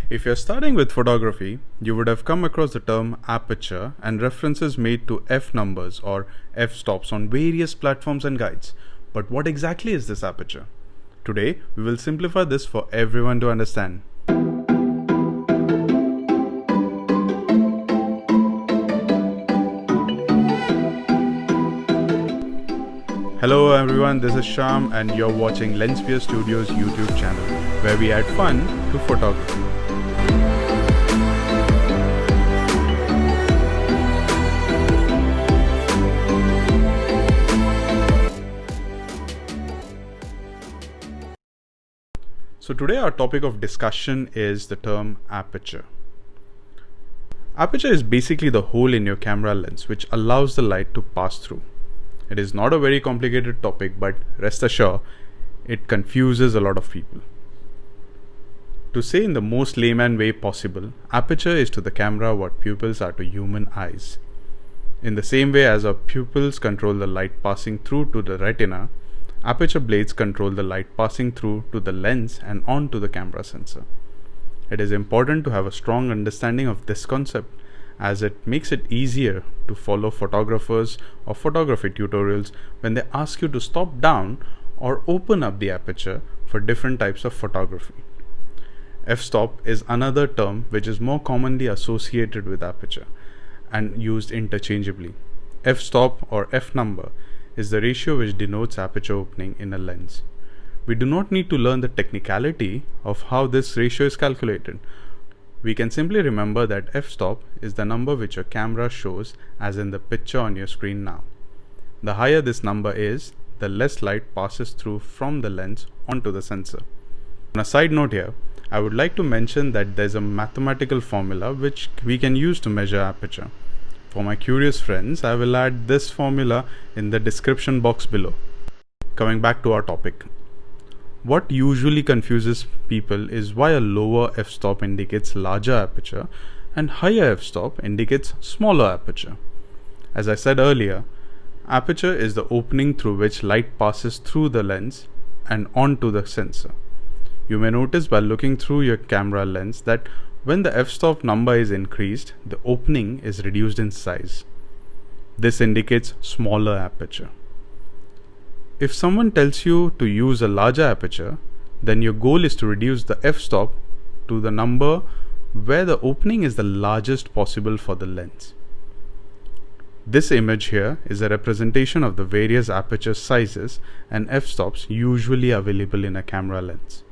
If you're starting with photography, you would have come across the term aperture and references made to f numbers or f-stops on various platforms and guides. But what exactly is this aperture? Today, we will simplify this for everyone to understand. Hello everyone, this is Sham and you're watching Lensphere Studios YouTube channel, where we add fun to photography. So today our topic of discussion is the term aperture. Aperture is basically the hole in your camera lens which allows the light to pass through. It is not a very complicated topic, but rest assured, it confuses a lot of people. To say in the most layman way possible, aperture is to the camera what pupils are to human eyes. In the same way as our pupils control the light passing through to the retina, aperture blades control the light passing through to the lens and onto the camera sensor. It is important to have a strong understanding of this concept, as it makes it easier to follow photographers or photography tutorials when they ask you to stop down or open up the aperture for different types of photography. F-stop is another term which is more commonly associated with aperture and used interchangeably. F-stop or F-number is the ratio which denotes aperture opening in a lens. We do not need to learn the technicality of how this ratio is calculated. We can simply remember that f-stop is the number which your camera shows as in the picture on your screen now. The higher this number is, the less light passes through from the lens onto the sensor. On a side note here, I would like to mention that there is a mathematical formula which we can use to measure aperture. For my curious friends, I will add this formula in the description box below. Coming back to our topic. What usually confuses people is why a lower f-stop indicates larger aperture and higher f-stop indicates smaller aperture. As I said earlier, aperture is the opening through which light passes through the lens and onto the sensor. You may notice by looking through your camera lens that when the f-stop number is increased, the opening is reduced in size. This indicates smaller aperture. If someone tells you to use a larger aperture, then your goal is to reduce the f-stop to the number where the opening is the largest possible for the lens. This image here is a representation of the various aperture sizes and f-stops usually available in a camera lens.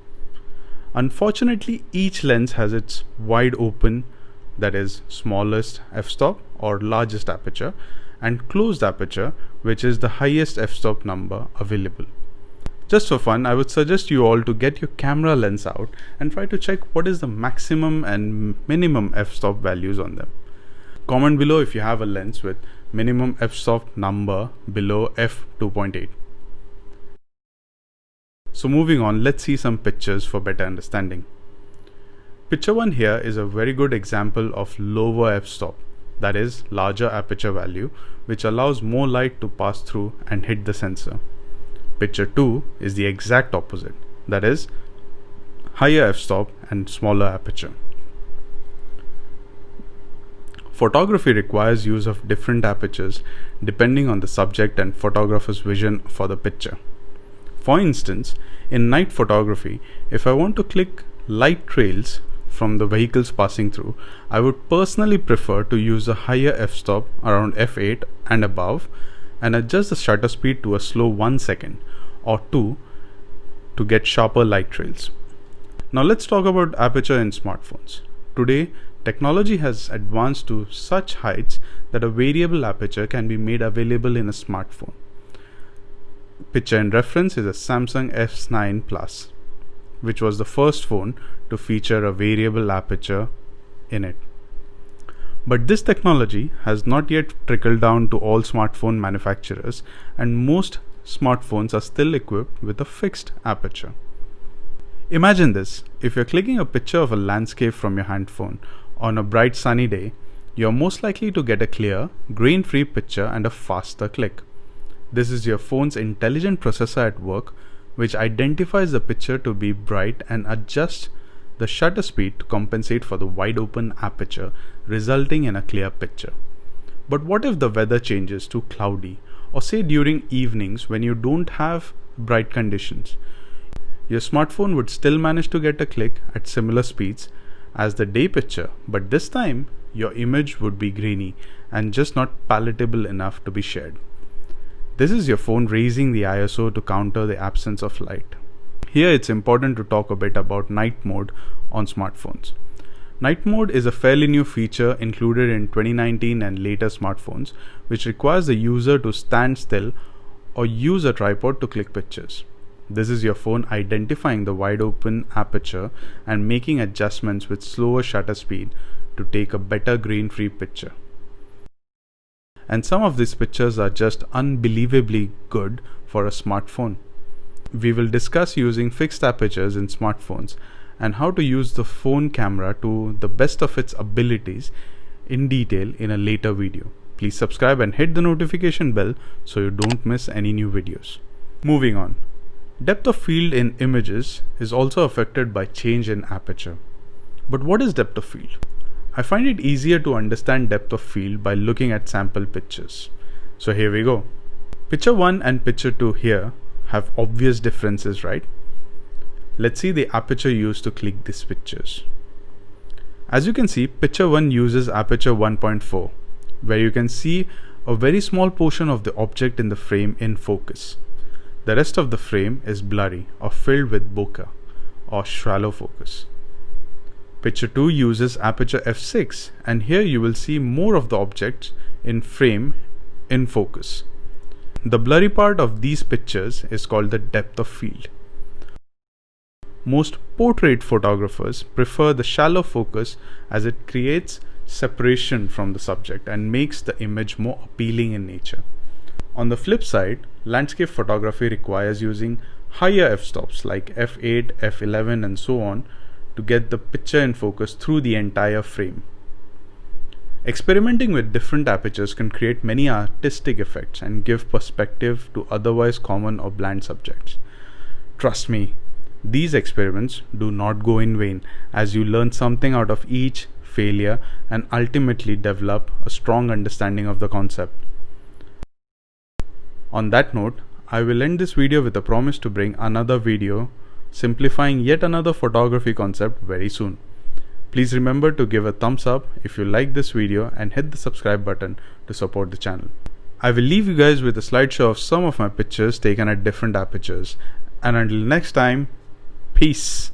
Unfortunately, each lens has its wide open, that is smallest f-stop or largest aperture, and closed aperture, which is the highest f-stop number available. Just for fun, I would suggest you all to get your camera lens out and try to check what is the maximum and minimum f-stop values on them. Comment below if you have a lens with minimum f-stop number below f2.8. So moving on, let's see some pictures for better understanding. Picture 1 here is a very good example of lower f-stop, that is larger aperture value, which allows more light to pass through and hit the sensor. Picture 2 is the exact opposite, that is higher f-stop and smaller aperture. Photography requires use of different apertures depending on the subject and photographer's vision for the picture. For instance, in night photography, if I want to click light trails from the vehicles passing through, I would personally prefer to use a higher f-stop around f8 and above and adjust the shutter speed to a slow 1 second or 2 to get sharper light trails. Now let's talk about aperture in smartphones. Today, technology has advanced to such heights that a variable aperture can be made available in a smartphone. Picture in reference is a Samsung S9 Plus, which was the first phone to feature a variable aperture in it. But this technology has not yet trickled down to all smartphone manufacturers, and most smartphones are still equipped with a fixed aperture. Imagine this: if you're clicking a picture of a landscape from your handphone on a bright sunny day, you're most likely to get a clear, grain-free picture and a faster click. This is your phone's intelligent processor at work, which identifies the picture to be bright and adjusts the shutter speed to compensate for the wide open aperture, resulting in a clear picture. But what if the weather changes to cloudy, or say during evenings when you don't have bright conditions? Your smartphone would still manage to get a click at similar speeds as the day picture, but this time your image would be grainy and just not palatable enough to be shared. This is your phone raising the ISO to counter the absence of light. Here it's important to talk a bit about night mode on smartphones. Night mode is a fairly new feature included in 2019 and later smartphones, which requires the user to stand still or use a tripod to click pictures. This is your phone identifying the wide open aperture and making adjustments with slower shutter speed to take a better grain-free picture. And some of these pictures are just unbelievably good for a smartphone. We will discuss using fixed apertures in smartphones and how to use the phone camera to the best of its abilities in detail in a later video. Please subscribe and hit the notification bell so you don't miss any new videos. Moving on. Depth of field in images is also affected by change in aperture. But what is depth of field? I find it easier to understand depth of field by looking at sample pictures. So here we go. Picture 1 and picture 2 here have obvious differences, right? Let's see the aperture used to click these pictures. As you can see, picture 1 uses aperture 1.4, where you can see a very small portion of the object in the frame in focus. The rest of the frame is blurry or filled with bokeh or shallow focus. Picture 2 uses aperture f6, and here you will see more of the objects in frame in focus. The blurry part of these pictures is called the depth of field. Most portrait photographers prefer the shallow focus as it creates separation from the subject and makes the image more appealing in nature. On the flip side, landscape photography requires using higher f-stops like f8, f11 and so on to get the picture in focus through the entire frame. Experimenting with different apertures can create many artistic effects and give perspective to otherwise common or bland subjects. Trust me, these experiments do not go in vain, as you learn something out of each failure and ultimately develop a strong understanding of the concept. On that note, I will end this video with a promise to bring another video simplifying yet another photography concept very soon. Please remember to give a thumbs up if you like this video and hit the subscribe button to support the channel. I will leave you guys with a slideshow of some of my pictures taken at different apertures. And until next time, peace.